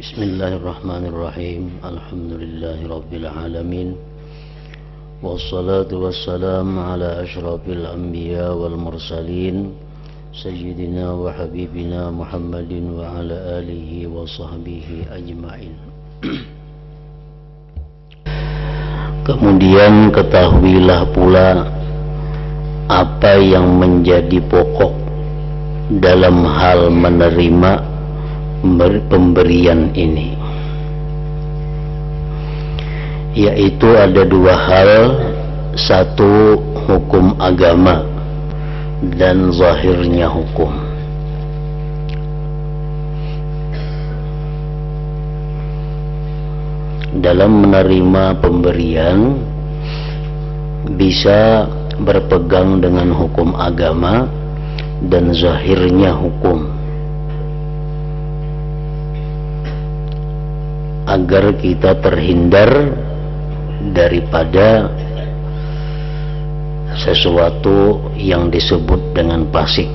Bismillahirrahmanirrahim. Alhamdulillahirabbil alamin. Wassalatu wassalam ala asyrafil anbiya wal mursalin sayyidina wa habibina Muhammadin wa ala alihi wa sahbihi ajma'in. Kemudian ketahuilah pula apa yang menjadi pokok dalam hal menerima pemberian ini, yaitu ada dua hal. Satu, hukum agama dan zahirnya hukum. Dalam menerima pemberian bisa berpegang dengan hukum agama dan zahirnya hukum, agar kita terhindar daripada sesuatu yang disebut dengan fasik.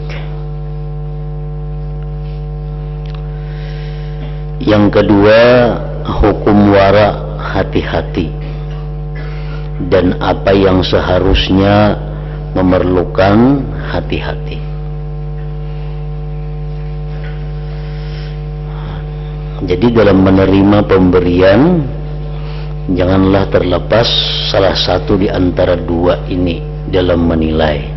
Yang kedua, hukum wara, hati-hati, dan apa yang seharusnya memerlukan hati-hati. Jadi dalam menerima pemberian, janganlah terlepas salah satu di antara dua ini dalam menilai.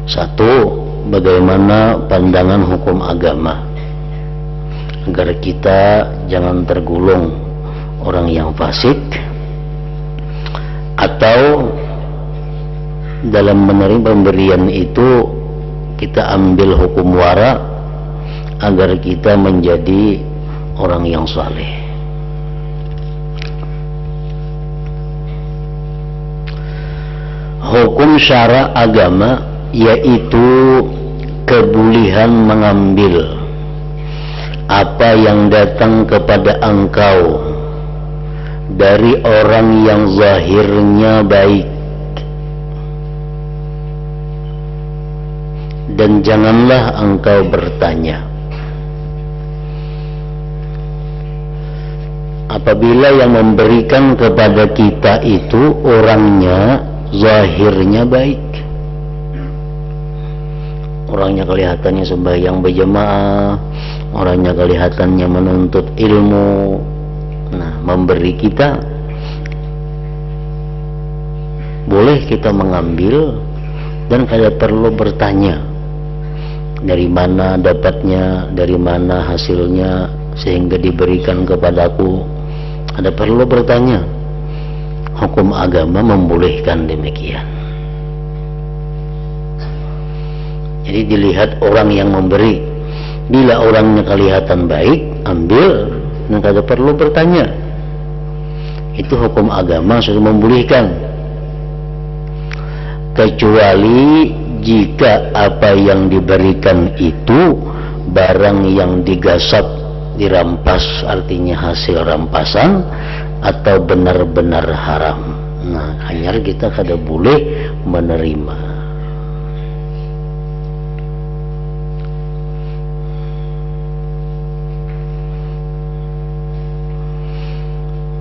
Satu, bagaimana pandangan hukum agama, agar kita jangan tergolong orang yang fasik. Atau dalam menerima pemberian itu kita ambil hukum wara, agar kita menjadi orang yang saleh. Hukum syara agama yaitu kebolehan mengambil apa yang datang kepada engkau dari orang yang zahirnya baik, dan janganlah engkau bertanya. Apabila yang memberikan kepada kita itu orangnya zahirnya baik, orangnya kelihatannya sembahyang berjamaah, orangnya kelihatannya menuntut ilmu, nah memberi kita, boleh kita mengambil dan tidak perlu bertanya dari mana dapatnya, dari mana hasilnya sehingga diberikan kepadaku. Ada perlu bertanya. Hukum agama membolehkan demikian. Jadi dilihat orang yang memberi. Bila orangnya kelihatan baik, ambil, dan tidak perlu bertanya. Itu hukum agama sudah membolehkan. Kecuali jika apa yang diberikan itu barang yang digasap, dirampas, artinya hasil rampasan, atau benar-benar haram. Nah, hanya kita kada boleh menerima.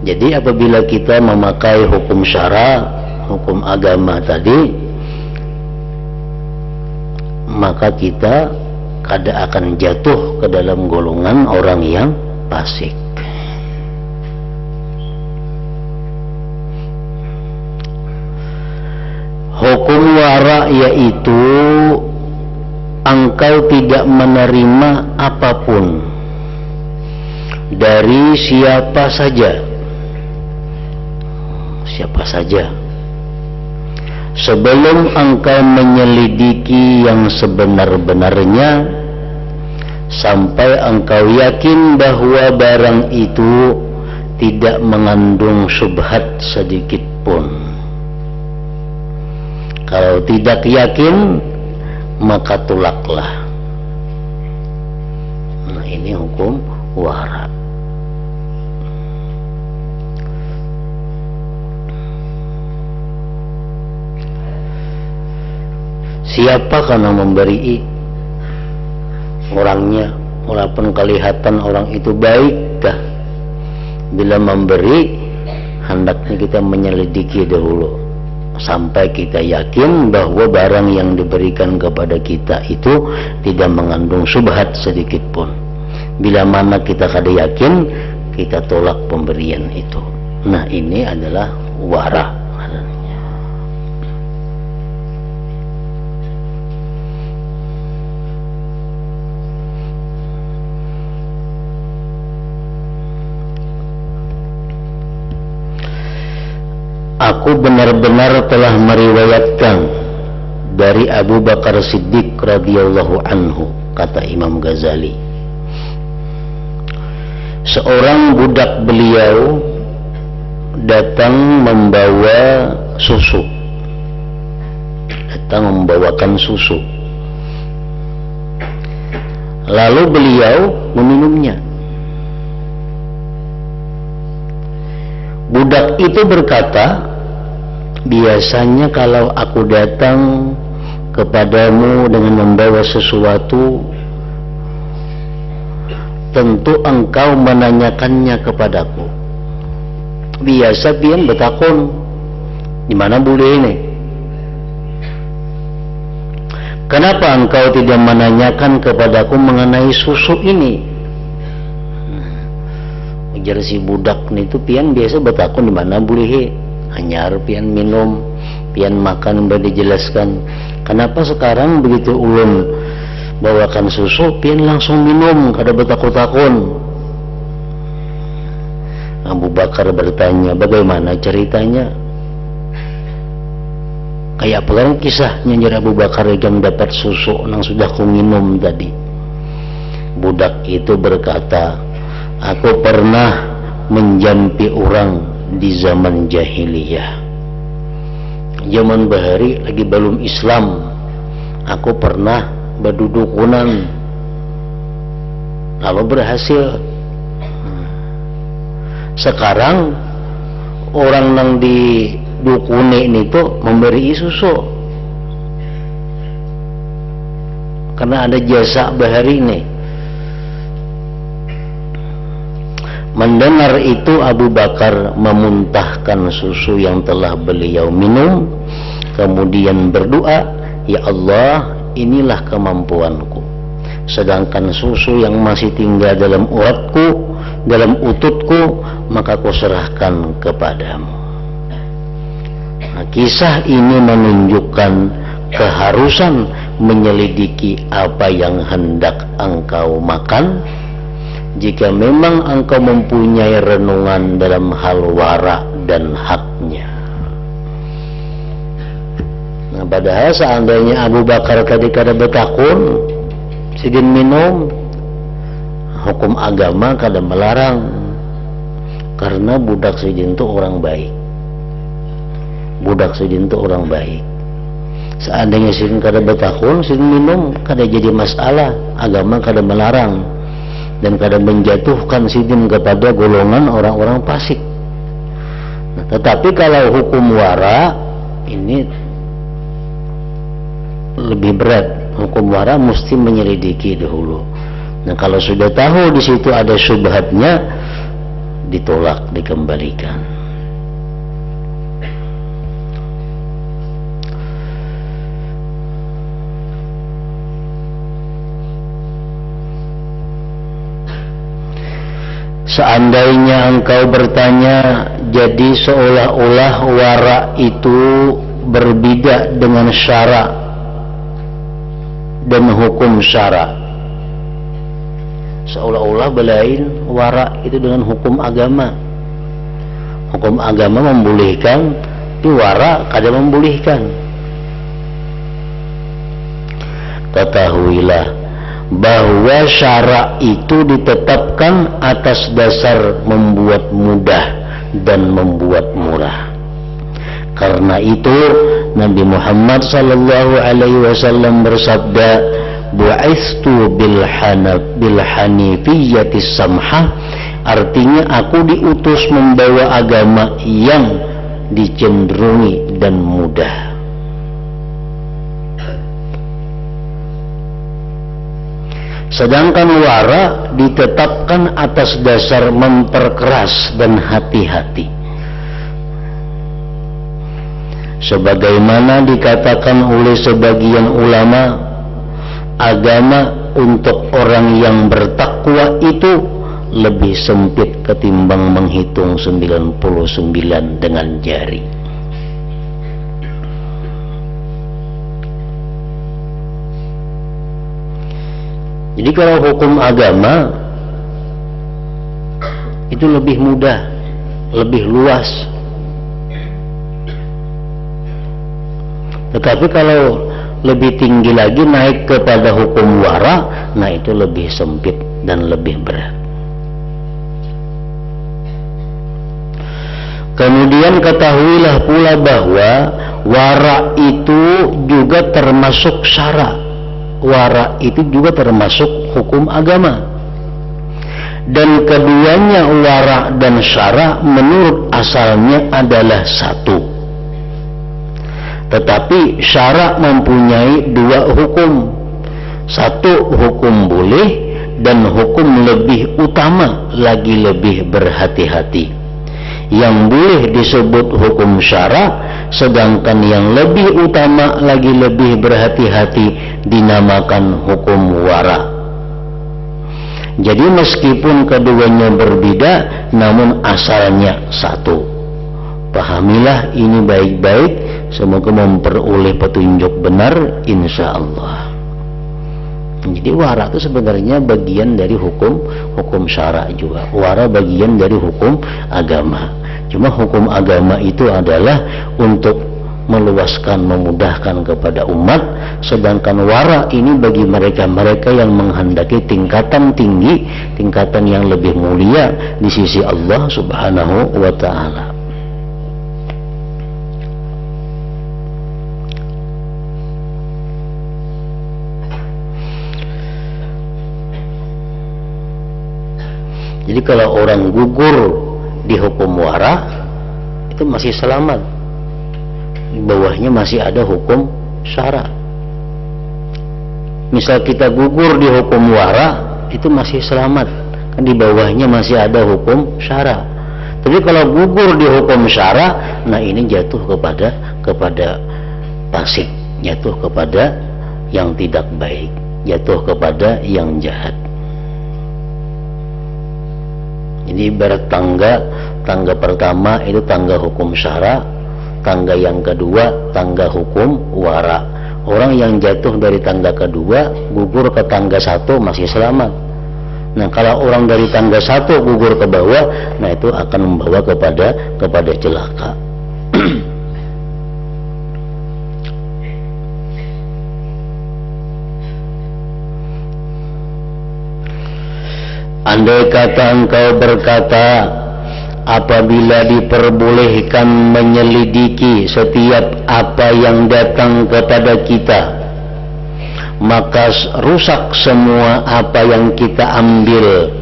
Jadi apabila kita memakai hukum syara, hukum agama tadi, maka kita kada akan jatuh ke dalam golongan orang yang fasik. Hukum wara yaitu engkau tidak menerima apapun dari siapa saja sebelum engkau menyelidiki yang sebenar-benarnya, sampai engkau yakin bahwa barang itu tidak mengandung syubhat sedikit pun. Kalau tidak yakin, maka tolaklah. Nah, ini hukum wara. Siapa karena memberi orangnya, walaupun kelihatan orang itu baik, kita. Bila memberi, hendaknya kita menyelidiki dahulu sampai kita yakin bahwa barang yang diberikan kepada kita itu tidak mengandung syubhat sedikit pun. Bila mana kita kada yakin, kita tolak pemberian itu. Nah, ini adalah wara. Aku benar-benar telah meriwayatkan dari Abu Bakar Siddiq radhiyallahu anhu, kata Imam Ghazali, seorang budak beliau datang membawa susu, datang membawakan susu, lalu beliau meminumnya. Budak itu berkata, biasanya kalau aku datang kepadamu dengan membawa sesuatu, tentu engkau menanyakannya kepadaku. Biasa pian betakon, di mana boleh ini? Kenapa engkau tidak menanyakan kepadaku mengenai susu ini? Ujar si budak itu pian biasa betakon di mana boleh, hanyar pian minum, pian makan, baru dijelaskan. Kenapa sekarang begitu ulun bawakan susu pian langsung minum, kada betakon-takon? Abu Bakar bertanya, bagaimana ceritanya? Kayak apa kan kisahnya nyari Abu Bakar yang dapat susu nang sudah ku minum tadi? Budak itu berkata, aku pernah menjampi orang di zaman jahiliyah. Zaman bahari lagi belum Islam, aku pernah berdudukunan, lalu berhasil. Sekarang orang nang di dukune ini tuh memberi susu karena ada jasa bahari ini. Mendengar itu Abu Bakar memuntahkan susu yang telah beliau minum, kemudian berdoa, ya Allah, inilah kemampuanku, sedangkan susu yang masih tinggal dalam uratku, dalam ututku, maka ku serahkan kepadamu. Nah, kisah ini menunjukkan keharusan menyelidiki apa yang hendak engkau makan. Jika memang engkau mempunyai renungan dalam hal wara dan haknya. Nah, padahal seandainya Abu Bakar tadi kada betakun, sidin minum, hukum agama kada melarang, karena budak sidin itu orang baik. Budak sidin itu orang baik. Seandainya sidin kada betakun, sidin minum, kada jadi masalah, agama kada melarang. Dan kadang menjatuhkan sidin kepada golongan orang-orang fasik. Nah, tetapi kalau hukum wara ini lebih berat. Hukum wara mesti menyelidiki dahulu. Nah, kalau sudah tahu di situ ada syubhatnya, ditolak, dikembalikan. Seandainya engkau bertanya, jadi seolah-olah wara itu berbeda dengan syara dan hukum syara. Seolah-olah belain wara itu dengan hukum agama. Hukum agama membolehkan, tapi wara kada membolehkan. Ketahuilah bahwa syara itu ditetapkan atas dasar membuat mudah dan membuat murah. Karena itu Nabi Muhammad sallallahu alaihi wasallam bersabda, bu'itsu bil hanifiyyati samhah, artinya aku diutus membawa agama yang dicenderungi dan mudah. Sedangkan wara ditetapkan atas dasar memperkeras dan hati-hati. Sebagaimana dikatakan oleh sebagian ulama, agama untuk orang yang bertakwa itu lebih sempit ketimbang menghitung 99 dengan jari. Jadi kalau hukum agama itu lebih mudah, lebih luas. Tetapi kalau lebih tinggi lagi naik kepada hukum wara, nah itu lebih sempit dan lebih berat. Kemudian ketahuilah pula bahwa wara itu juga termasuk syara. Wara itu juga termasuk hukum agama. Dan keduanya wara dan syara menurut asalnya adalah satu. Tetapi syara mempunyai dua hukum. Satu hukum boleh dan hukum lebih utama lagi lebih berhati-hati. Yang boleh disebut hukum syara, sedangkan yang lebih utama lagi lebih berhati-hati dinamakan hukum wara. Jadi meskipun keduanya berbeda, namun asalnya satu. Pahamilah ini baik-baik, semoga memperoleh petunjuk benar insya Allah. Jadi wara itu sebenarnya bagian dari hukum syara juga. Wara bagian dari hukum agama. Cuma hukum agama itu adalah untuk meluaskan, memudahkan kepada umat. Sedangkan wara ini bagi mereka-mereka yang menghendaki tingkatan tinggi, tingkatan yang lebih mulia di sisi Allah Subhanahu wa ta'ala. Jadi kalau orang gugur di hukum wara itu masih selamat, di bawahnya masih ada hukum syara. Misal kita gugur di hukum wara itu masih selamat, kan di bawahnya masih ada hukum syara. Tapi kalau gugur di hukum syara, nah ini jatuh kepada fasik, jatuh kepada yang tidak baik, jatuh kepada yang jahat. Jadi ibarat tangga pertama itu tangga hukum syara, tangga yang kedua tangga hukum wara. Orang yang jatuh dari tangga kedua gugur ke tangga satu masih selamat. Nah kalau orang dari tangga satu gugur ke bawah, nah itu akan membawa kepada celaka. Andai kata engkau berkata, apabila diperbolehkan menyelidiki setiap apa yang datang kepada kita, maka rusak semua apa yang kita ambil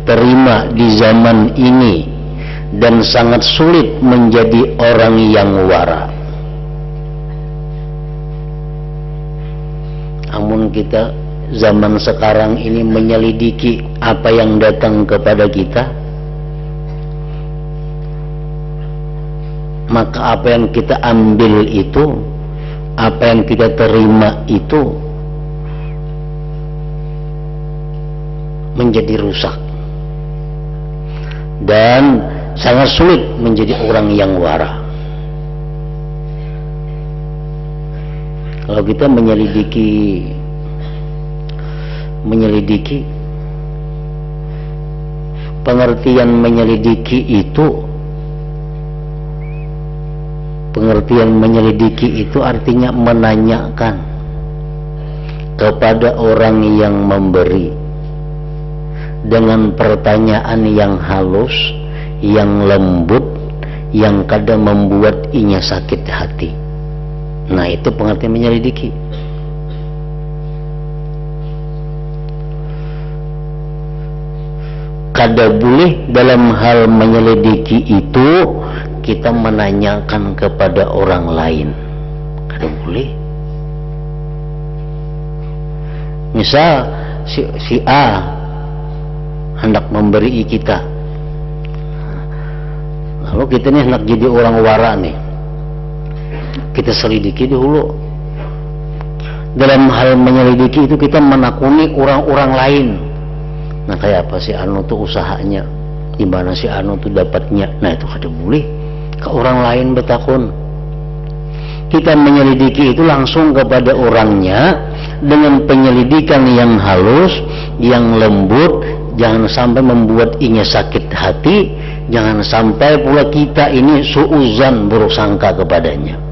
terima di zaman ini, dan sangat sulit menjadi orang yang wara. Namun kita zaman sekarang ini menyelidiki apa yang datang kepada kita, maka apa yang kita ambil itu, apa yang kita terima itu menjadi rusak dan sangat sulit menjadi orang yang wara. Kalau kita menyelidiki pengertian menyelidiki itu artinya menanyakan kepada orang yang memberi dengan pertanyaan yang halus, yang lembut, yang kadang membuat inya sakit hati. Nah itu pengertian menyelidiki. Kada boleh dalam hal menyelidiki itu kita menanyakan kepada orang lain. Kada boleh. Misal si A hendak memberi kita, lalu kita nih hendak jadi orang wara nih, kita selidiki dulu. Dalam hal menyelidiki itu kita menakuni orang-orang lain. Nah, kayak apa si anu tuh usahanya, gimana si anu tuh dapatnya. Nah, itu kada boleh ke orang lain betakun. Kita menyelidiki itu langsung kepada orangnya dengan penyelidikan yang halus, yang lembut. Jangan sampai membuat inya sakit hati, jangan sampai pula kita ini suuzan, buruk sangka kepadanya.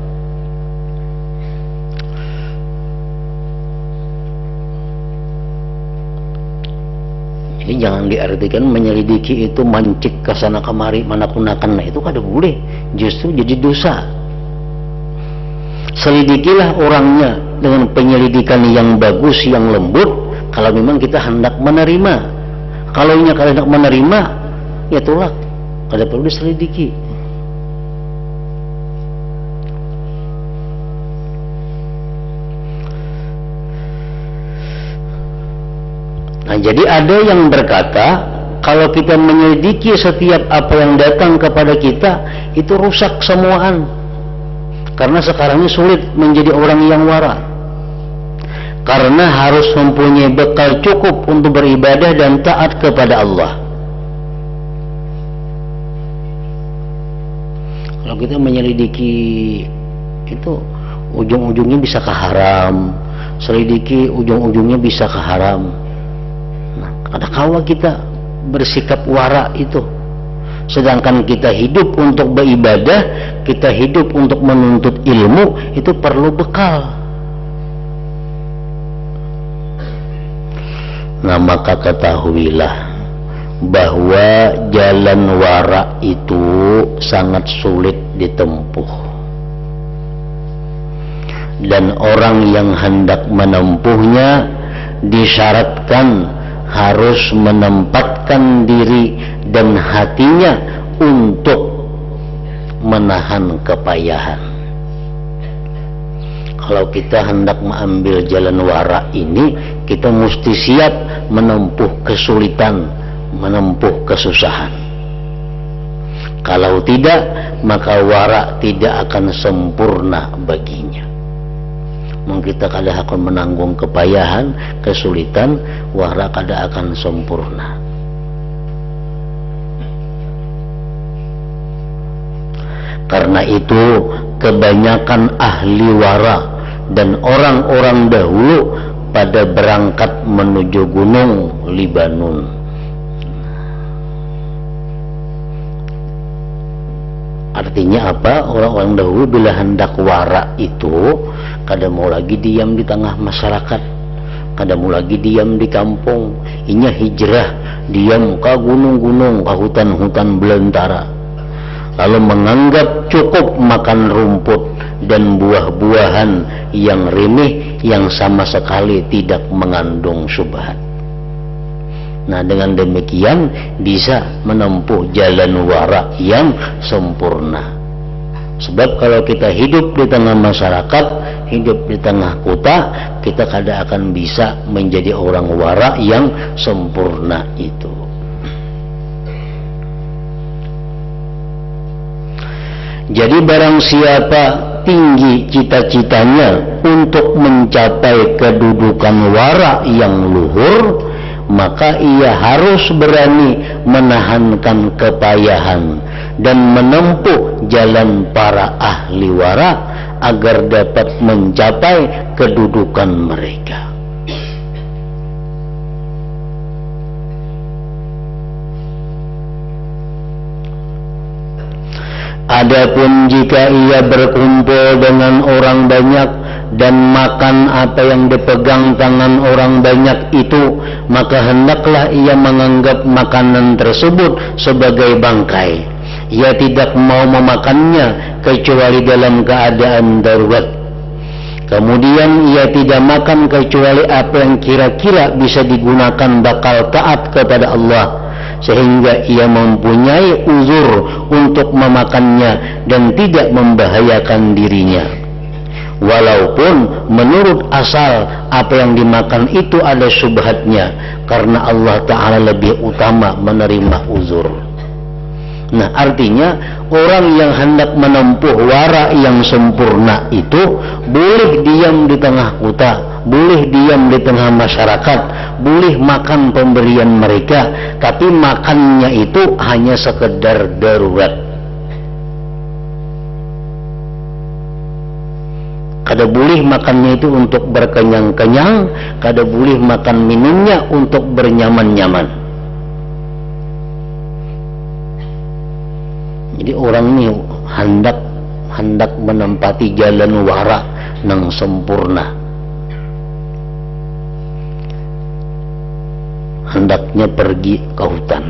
Jadi jangan diartikan menyelidiki itu mancik ke sana kemari, manakunakan. Nah, itu kada boleh, justru jadi dosa. Selidikilah orangnya dengan penyelidikan yang bagus, yang lembut, kalau memang kita hendak menerima. Kalau nya kada hendak menerima, ya tolak, kada perlu diselidiki. Nah, jadi ada yang berkata, kalau kita menyelidiki setiap apa yang datang kepada kita, itu rusak semuaan. Karena sekarang ini sulit menjadi orang yang wara. Karena harus mempunyai bekal cukup untuk beribadah dan taat kepada Allah. Kalau kita menyelidiki itu, ujung-ujungnya bisa ke haram. Selidiki ujung-ujungnya bisa ke haram. Ada kawa kita bersikap wara itu. Sedangkan kita hidup untuk beribadah, kita hidup untuk menuntut ilmu, itu perlu bekal. Nah, maka ketahuilah bahwa jalan wara itu sangat sulit ditempuh. Dan orang yang hendak menempuhnya disyaratkan harus menempatkan diri dan hatinya untuk menahan kepayahan. Kalau kita hendak mengambil jalan wara ini, kita mesti siap menempuh kesulitan, menempuh kesusahan. Kalau tidak, maka wara tidak akan sempurna baginya. Kita kada akan menanggung kepayahan, kesulitan, wara kada akan sempurna. Karena itu kebanyakan ahli wara dan orang-orang dahulu pada berangkat menuju gunung Libanon. Artinya apa? Orang-orang dahulu bila hendak wara itu kada mau lagi diam di tengah masyarakat, kada mau lagi diam di kampung, inya hijrah, diam ke gunung-gunung, ke hutan-hutan belantara, lalu menganggap cukup makan rumput dan buah-buahan yang remeh yang sama sekali tidak mengandung syubhat. Nah, dengan demikian bisa menempuh jalan wara yang sempurna. Sebab kalau kita hidup di tengah masyarakat, hidup di tengah kota, kita kada akan bisa menjadi orang wara yang sempurna itu. Jadi barang siapa tinggi cita-citanya untuk mencapai kedudukan wara yang luhur, maka ia harus berani menahankan kepayahan dan menempuh jalan para ahli wara agar dapat mencapai kedudukan mereka. Adapun jika ia berkumpul dengan orang banyak dan makan apa yang dipegang tangan orang banyak itu, maka hendaklah ia menganggap makanan tersebut sebagai bangkai. Ia tidak mau memakannya kecuali dalam keadaan darurat. Kemudian ia tidak makan kecuali apa yang kira-kira bisa digunakan bakal taat kepada Allah, sehingga ia mempunyai uzur untuk memakannya dan tidak membahayakan dirinya. walaupun menurut asal apa yang dimakan itu ada syubhatnya, karena Allah Ta'ala lebih utama menerima uzur. Nah, artinya orang yang hendak menempuh wara yang sempurna itu boleh diam di tengah kota, boleh diam di tengah masyarakat, boleh makan pemberian mereka, tapi makannya itu hanya sekedar darurat. Kada boleh makannya itu untuk berkenyang-kenyang, kada boleh makan minumnya untuk bernyaman-nyaman. Jadi orang ini hendak menempati jalan wara yang sempurna. Hendaknya pergi ke hutan,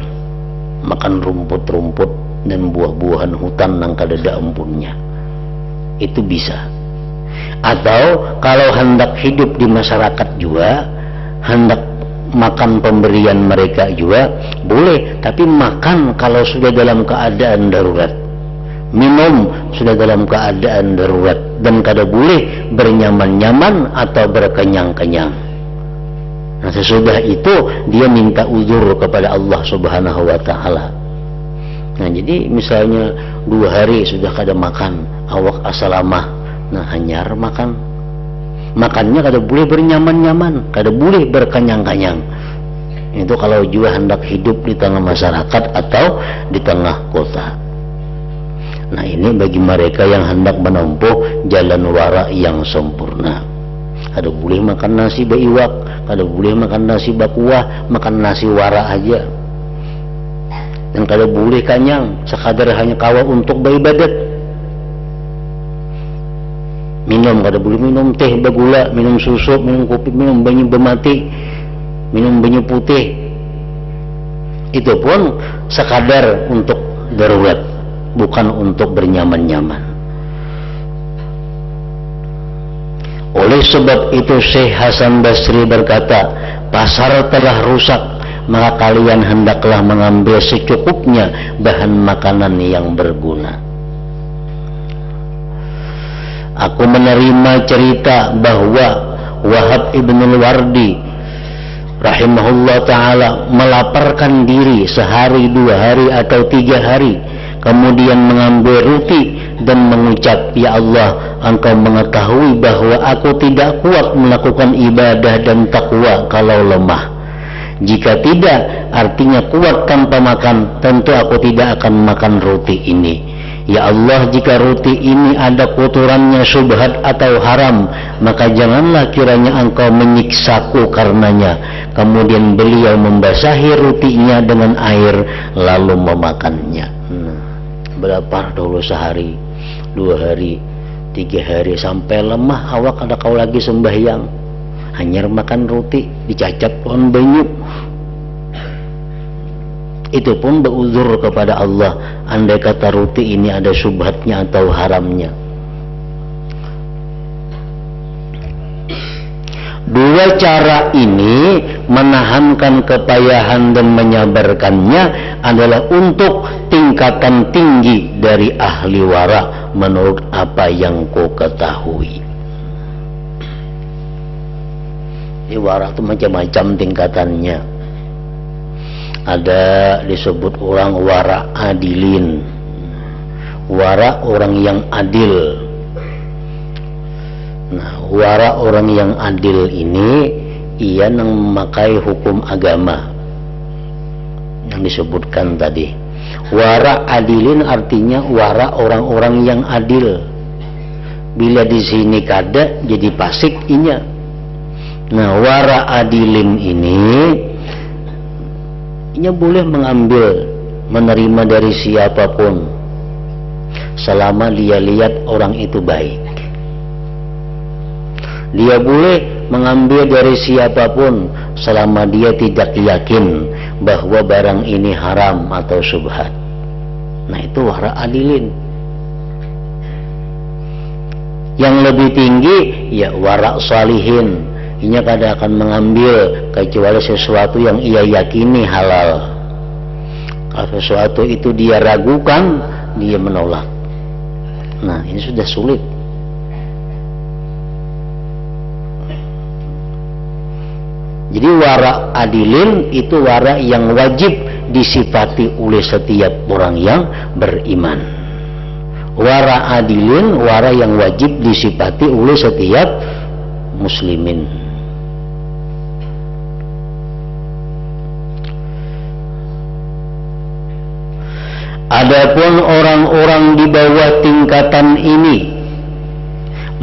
makan rumput-rumput dan buah-buahan hutan yang kada ada ampunnya. Itu bisa. Atau kalau hendak hidup di masyarakat juga, hendak makan pemberian mereka juga boleh, tapi makan kalau sudah dalam keadaan darurat, minum sudah dalam keadaan darurat, dan kada boleh bernyaman-nyaman atau berkenyang-kenyang. Nah, sesudah itu dia minta uzur kepada Allah Subhanahu wa Ta'ala. Nah, jadi misalnya 2 hari sudah kada makan, awak asalamah, nah hanyar makannya kada boleh bernyaman-nyaman, kada boleh berkenyang-kenyang. Itu kalau juga hendak hidup di tengah masyarakat atau di tengah kota. Nah, ini bagi mereka yang hendak menempuh jalan wara yang sempurna. Kada boleh makan nasi baiwak, kada boleh makan nasi bakuah, makan nasi wara aja. Dan kada boleh kanyang, sekadar hanya kawa untuk beribadat. Minum kada boleh minum teh bagula, minum susu, minum kopi, minum banyu bermati, minum banyu putih. Itu pun sekadar untuk darurat, bukan untuk bernyaman-nyaman. Oleh sebab itu Syekh Hasan Basri berkata, pasar telah rusak, maka kalian hendaklah mengambil secukupnya bahan makanan yang berguna. Aku menerima cerita bahwa Wahab ibn al-Wardi rahimahullah ta'ala melaparkan diri sehari, 2 hari atau 3 hari, kemudian mengambil roti dan mengucap, ya Allah, Engkau mengetahui bahwa aku tidak kuat melakukan ibadah dan takwa kalau lemah. Jika tidak, artinya kuat tanpa makan, tentu aku tidak akan makan roti ini. Ya Allah, jika roti ini ada kotorannya syubhat atau haram, maka janganlah kiranya Engkau menyiksaku karenanya. Kemudian beliau membasahi rotinya dengan air lalu memakannya. Berapa dulu sehari, 2 hari, 3 hari, sampai lemah awak ada kau lagi sembahyang, hanya makan roti dicacat pohon banyu. Itu pun beruzur kepada Allah, andai kata roti ini ada syubhatnya atau haramnya. 2 cara ini menahankan kepayahan dan menyabarkannya adalah untuk tingkatan tinggi dari ahli wara menurut apa yang kau ketahui. Di wara itu macam-macam tingkatannya. Ada disebut orang wara adilin, wara orang yang adil. Nah, wara orang yang adil ini ia yang memakai hukum agama yang disebutkan tadi. Wara adilin artinya wara orang-orang yang adil. Bila di sini kada jadi pasik inya. Nah, wara adilin ini ia boleh mengambil, menerima dari siapapun selama dia lihat orang itu baik. Dia boleh mengambil dari siapapun selama dia tidak yakin bahwa barang ini haram atau syubhat. Nah, itu wara adilin. Yang lebih tinggi ya wara salihin. Ia kada akan mengambil kecuali sesuatu yang ia yakini halal. Kalau sesuatu itu dia ragukan, dia menolak. Nah, ini sudah sulit. Jadi wara adilin itu wara yang wajib disifati oleh setiap orang yang beriman. Wara adilin wara yang wajib disifati oleh setiap muslimin. Adapun orang-orang di bawah tingkatan ini,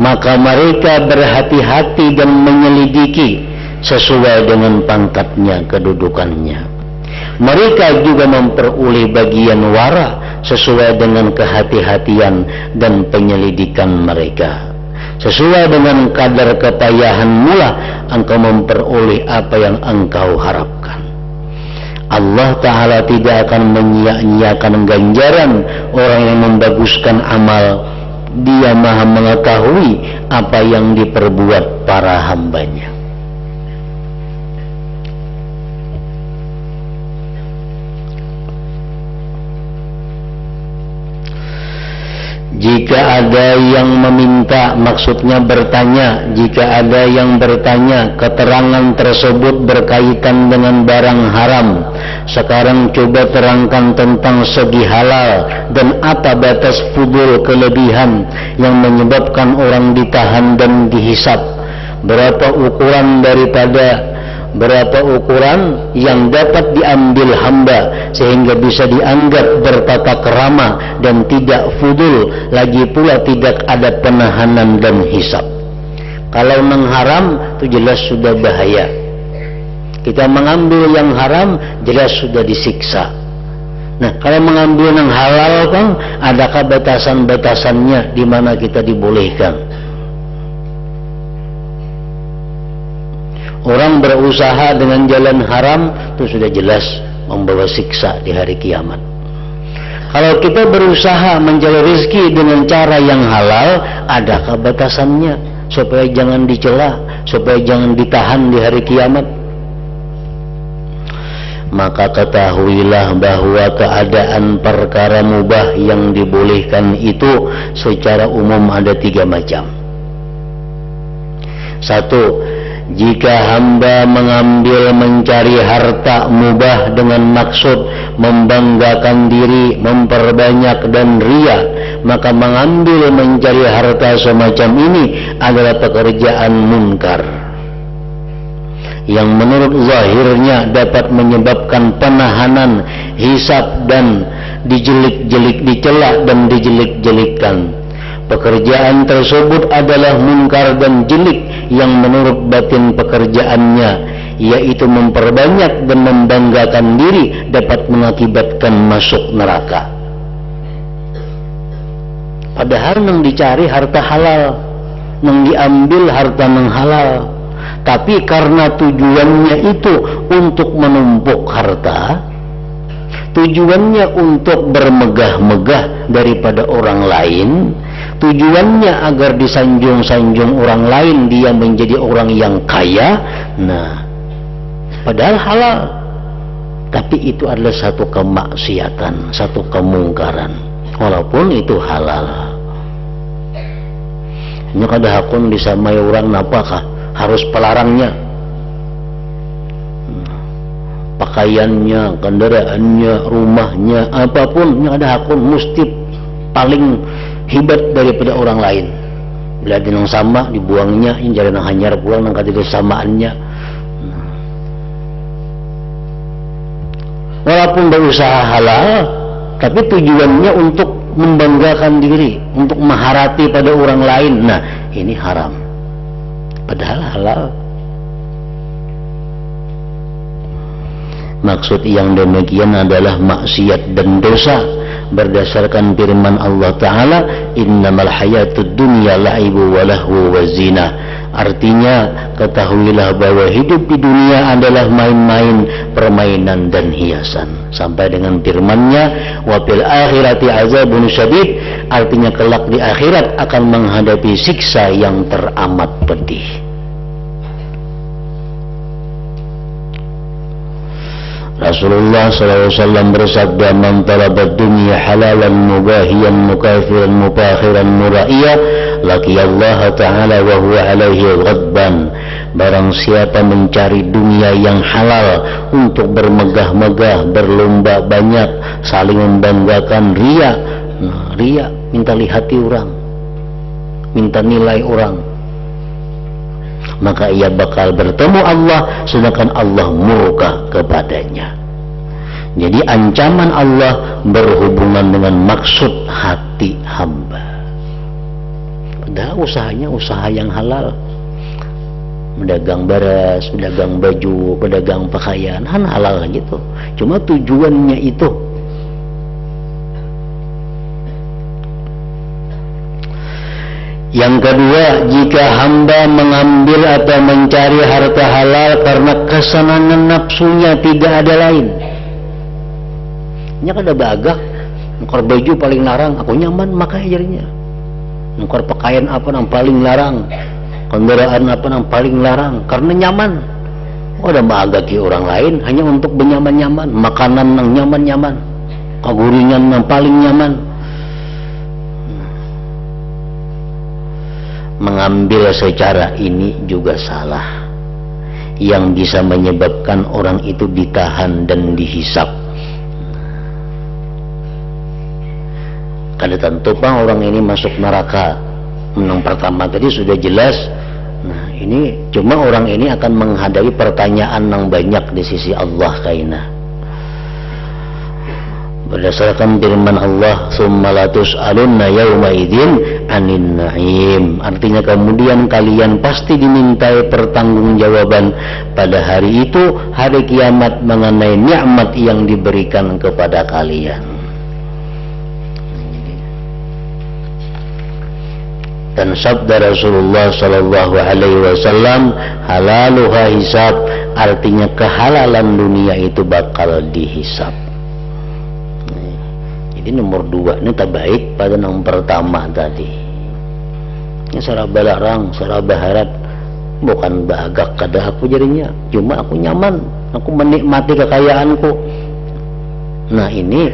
maka mereka berhati-hati dan menyelidiki sesuai dengan pangkatnya, kedudukannya. Mereka juga memperoleh bagian wara sesuai dengan kehati-hatian dan penyelidikan mereka. Sesuai dengan kadar kepayahan mula engkau memperoleh apa yang engkau harapkan. Allah Ta'ala tidak akan menyia-nyiakan ganjaran orang yang membaguskan amal. Dia maha mengetahui apa yang diperbuat para hambanya. Jika ada yang meminta, maksudnya bertanya, jika ada yang bertanya keterangan tersebut berkaitan dengan barang haram, sekarang coba terangkan tentang segi halal dan apa batas fudul kelebihan yang menyebabkan orang ditahan dan dihisab. Berapa ukuran yang dapat diambil hamba sehingga bisa dianggap bertata kerama dan tidak fudul, lagi pula tidak ada penahanan dan hisab. Kalau nang haram itu jelas sudah bahaya. Kita mengambil yang haram jelas sudah disiksa. Nah, kalau mengambil yang halal kan adakah batasan-batasannya di mana kita dibolehkan? Orang berusaha dengan jalan haram itu sudah jelas membawa siksa di hari kiamat. Kalau kita berusaha mencari rezeki dengan cara yang halal, adakah batasannya supaya jangan dicela, supaya jangan ditahan di hari kiamat? Maka ketahuilah bahwa keadaan perkara mubah yang dibolehkan itu secara umum ada 3 macam. 1. Jika hamba mengambil mencari harta mubah dengan maksud membanggakan diri, memperbanyak dan ria, maka mengambil mencari harta semacam ini adalah pekerjaan munkar yang menurut zahirnya dapat menyebabkan penahanan, hisab dan dicela dan dijelik-jelikkan. Pekerjaan tersebut adalah munkar dan jelik yang menurut batin pekerjaannya, yaitu memperbanyak dan membanggakan diri, dapat mengakibatkan masuk neraka. Padahal yang dicari harta halal, yang diambil harta yang halal, tapi karena tujuannya itu untuk menumpuk harta, tujuannya untuk bermegah-megah daripada orang lain, tujuannya agar disanjung-sanjung orang lain, dia menjadi orang yang kaya. Nah, padahal halal, tapi itu adalah satu kemaksiatan, satu kemungkaran, walaupun itu halal. Ini kada hakun disamai orang napakah harus pelarangnya, pakaiannya, kendaraannya, rumahnya, apapun yang ada hakun mesti paling hebat daripada orang lain. Bila ada yang sama dibuangnya, yang jalan hanyar pulang nang kata samaannya. Walaupun berusaha halal, tapi tujuannya untuk membanggakan diri, untuk mengharati pada orang lain. Nah, ini haram. Padahal halal. Maksud yang demikian adalah maksiat dan dosa berdasarkan firman Allah Ta'ala, innamal hayatud dunya la'ibu wa lahu wa zina. Artinya, ketahuilah bahwa hidup di dunia adalah main-main, permainan dan hiasan. Sampai dengan firman-Nya, wa fil akhirati azabun syadid, artinya kelak di akhirat akan menghadapi siksa yang teramat pedih. Rasulullah SAW bersabda, man talabad dunya halalan mubahiyan mukafiran mubakhiran muraiya laqiyallaha ta'ala wa huwa alaihi ghadban. barang siapa mencari dunia yang halal untuk bermegah-megah, berlomba banyak, saling membanggakan, ria. Nah, ria minta lihati orang, minta nilai orang, maka ia bakal bertemu Allah sedangkan Allah murka kepadanya. Jadi ancaman Allah berhubungan dengan maksud hati hamba. Padahal usahanya usaha yang halal, pedagang beras, pedagang baju, pedagang pakaian, kan halal gitu. Cuma tujuannya itu. Yang kedua, jika hamba mengambil atau mencari harta halal karena kesenangan nafsunya, tidak ada lain. Nya kada bagak, nukar baju paling larang, aku nyaman makai jadinya. Nukar pakaian apa yang paling larang, kendaraan apa yang paling larang, karena nyaman. Ada bagaki orang lain hanya untuk benyaman-nyaman, makanan yang nyaman-nyaman, kaguringan yang paling nyaman. Mengambil secara ini juga salah, yang bisa menyebabkan orang itu ditahan dan dihisap. Kada tentu Pak orang ini masuk neraka. Yang pertama tadi sudah jelas. Nah ini cuma orang ini akan menghadapi pertanyaan yang banyak di sisi Allah kaina. Berdasarkan firman Allah, "Tsumma la tus'alunna yauma idzin 'anin na'im." Artinya kemudian kalian pasti dimintai pertanggungjawaban pada hari itu, hari kiamat, mengenai nikmat yang diberikan kepada kalian. Dan sabda Rasulullah sallallahu alaihi wasallam, "Halaluha hisab." Artinya kehalalan dunia itu bakal dihisab. Ini nomor dua, ini tak baik pada nomor pertama tadi. Ini saraba larang, saraba harat, bukan bagak kada aku jadinya, cuma aku nyaman, aku menikmati kekayaanku. Nah ini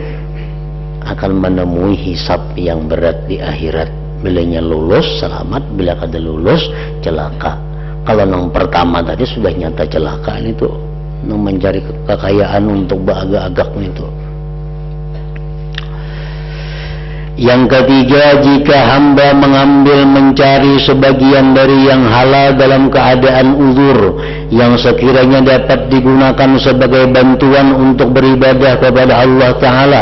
akan menemui hisab yang berat di akhirat. Bilanya lulus selamat, bila kada lulus celaka. Kalau nomor pertama tadi sudah nyata celaka ini tuh, mencari kekayaan untuk bagak-agak itu. Yang ketiga, jika hamba mengambil mencari sebagian dari yang halal dalam keadaan uzur yang sekiranya dapat digunakan sebagai bantuan untuk beribadah kepada Allah Ta'ala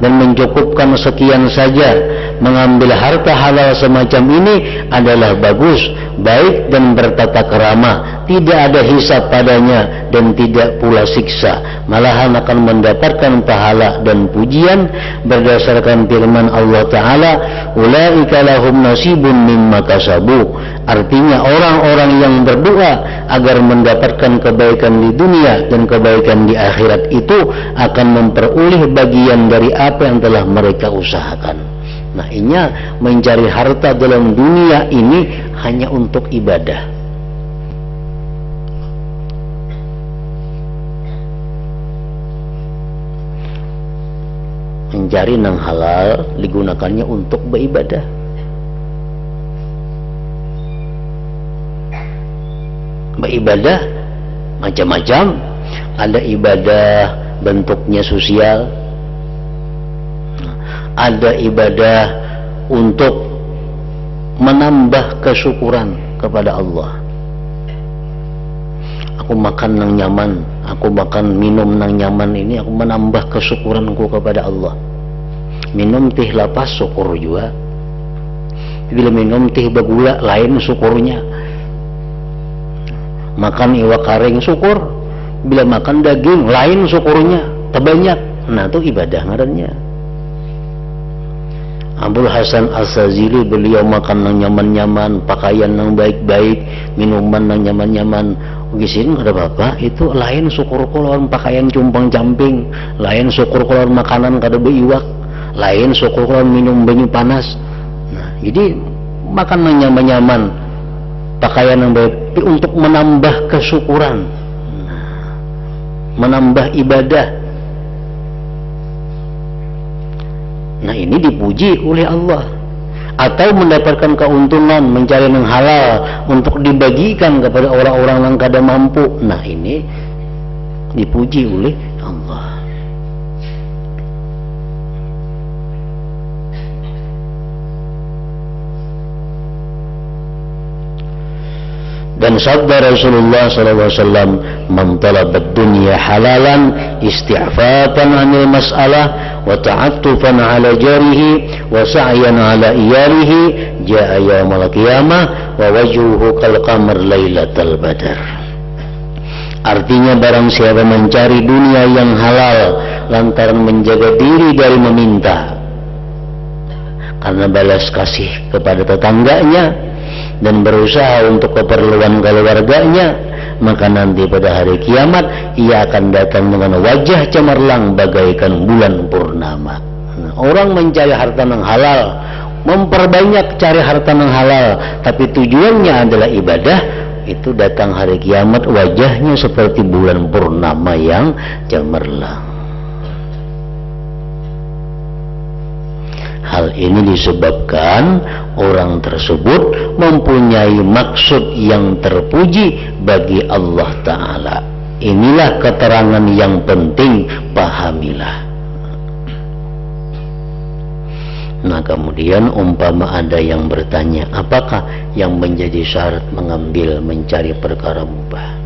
dan mencukupkan sekian saja, mengambil harta halal semacam ini adalah bagus, baik dan bertata krama, tidak ada hisab padanya dan tidak pula siksa, malahan akan mendapatkan pahala dan pujian berdasarkan firman Allah Ta'ala, "Ulaika lahum nasibun mimma kasabu." Artinya orang-orang yang berdoa agar mendapatkan kebaikan di dunia dan kebaikan di akhirat itu akan memperoleh bagian dari apa yang telah mereka usahakan. Nah, ini mencari harta dalam dunia ini hanya untuk ibadah. Mencari nang halal digunakannya untuk beribadah. Beribadah macam-macam. Ada ibadah bentuknya sosial, ada ibadah untuk menambah kesyukuran kepada Allah. Aku makan nang nyaman, aku makan minum nang nyaman ini, aku menambah kesyukuranku kepada Allah. Minum teh lapas syukur juga. Bila minum teh bagula lain syukurnya. Makan iwak karing syukur, bila makan daging lain syukurnya, terbanyak. Nah itu ibadah ngarannya. Abdul Hasan As-Sazili beliau makan yang nyaman-nyaman, pakaian yang baik-baik, minuman yang nyaman-nyaman. Gisin ada bapak itu lain syukur kolon pakaian cumpang camping, lain syukur kolon makanan kada beiwak, lain syukur kolon minum banyu panas. Nah jadi makan yang nyaman-nyaman, pakaian yang baik untuk menambah kesyukuran, menambah ibadah. Nah ini dipuji oleh Allah. atau mendapatkan keuntungan, mencari yang halal untuk dibagikan kepada orang-orang yang kada mampu. Nah, ini dipuji oleh Allah. Dan sabda Rasulullah SAW, man talaba dunya halalan isti'fafan 'anil mas'alah wa ta'attufan 'ala jarihi wa sa'yan 'ala iyalihi jaa'a yaumal qiyamah wa wajhuhu kal qamar lailatal badar. Artinya, barang siapa mencari dunia yang halal lantaran menjaga diri dari meminta karena balas kasih kepada tetangganya dan berusaha untuk keperluan keluarganya, maka nanti pada hari kiamat ia akan datang dengan wajah cemerlang bagaikan bulan purnama. Nah, orang mencari harta yang halal, memperbanyak cari harta yang halal, tapi tujuannya adalah ibadah, itu datang hari kiamat wajahnya seperti bulan purnama yang cemerlang. Hal ini disebabkan orang tersebut mempunyai maksud yang terpuji bagi Allah Ta'ala. Inilah keterangan yang penting, pahamilah. Nah, kemudian umpama ada yang bertanya, apakah yang menjadi syarat mencari perkara mubah?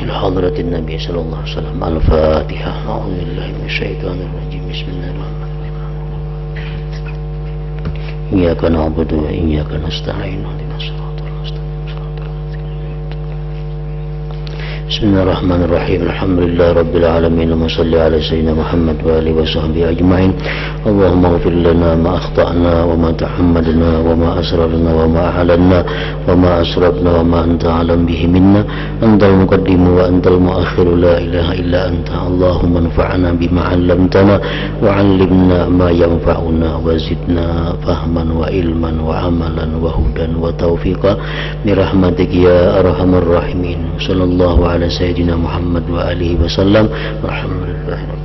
Hadratin Nabi sallallahu alaihi wasallam. Al-Fatihah. A'udzubillahi minasyaitonir rajim. Bismillahirrahmanirrahim. Iyyaka na'budu wa iyyaka nasta'in. Ihdinas siratal mustaqim. Bismillahirrahmanirrahim. Alhamdulillahi rabbil alamin. Wa shalli ala sayyidina Muhammad wa alihi wa sahbihi ajma'in. Allahumma ighfir lana ma akhta'na wa ma tahammadna wa ma asrarna wa ma a'lanna wa ma asrafna wa ma anta alam bihi minna. Antal muqaddimu wa antal muakhiru, la ilaha illa anta. Allahumma anfa'na bima 'allamtana wa 'allimna ma yanfa'una wa zidna fahman wa ilman wa amalan wa hudan wa taufiqa bi rahmatika ya arhamar rahimin. Sallallahu ala sayyidina Muhammad wa alihi wasallam. Alhamdulillah.